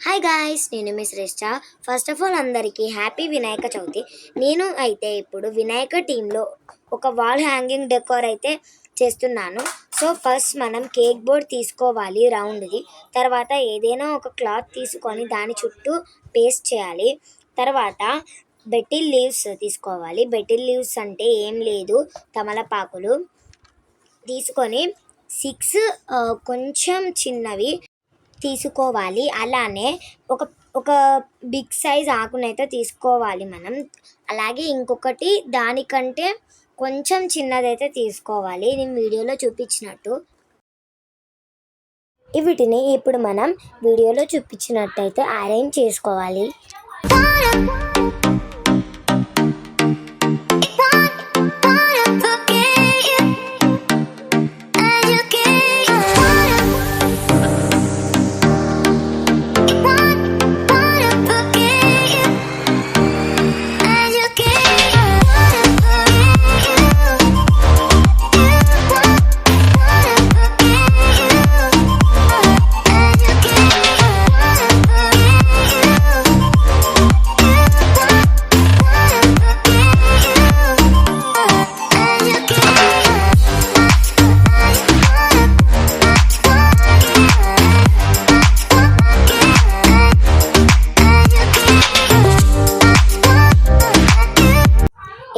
Hi guys, నేను miss రిస్టా. First of all అందరికీ happy Vinayaka Chavithi. నేను అయితే ఇప్పుడు వినాయక టీంలో ఒక వాల్ హ్యాంగింగ్ డెకోర్ అయితే చేస్తున్నాను. సో ఫస్ట్ మనం కేక్ బోర్డ్ తీసుకోవాలి రౌండ్ది. తర్వాత ఏదైనా ఒక క్లాత్ తీసుకొని దాని చుట్టూ పేస్ట్ చేయాలి. తర్వాత బెటిల్ లీవ్స్ తీసుకోవాలి. బెటిల్ లీవ్స్ అంటే ఏం లేదు, తమలపాకులు తీసుకొని 6 కొంచెం చిన్నవి తీసుకోవాలి. అలానే ఒక ఒక బిగ్ సైజ్ ఆకునైతే తీసుకోవాలి మనం. అలాగే ఇంకొకటి దానికంటే కొంచెం చిన్నదైతే తీసుకోవాలి, నేను వీడియోలో చూపించినట్టు. వీటిని ఇప్పుడు మనం వీడియోలో చూపించినట్టయితే అరేంజ్ చేసుకోవాలి.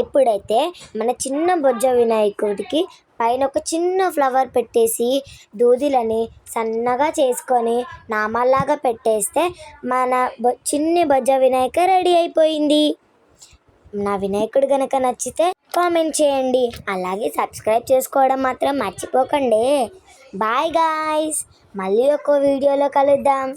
ఇప్పుడైతే మన చిన్న బొజ్జ వినాయకుడికి పైన ఒక చిన్న ఫ్లవర్ పెట్టేసి దూదిలని సన్నగా చేసుకొని నామాల్లాగా పెట్టేస్తే మన చిన్ని బొజ్జ వినాయక రెడీ అయిపోయింది. నా వినాయకుడు కనుక నచ్చితే కామెంట్ చేయండి, అలాగే సబ్స్క్రైబ్ చేసుకోవడం మాత్రం మర్చిపోకండి. బాయ్ గాయ్స్, మళ్ళీ ఒక వీడియోలో కలుద్దాం.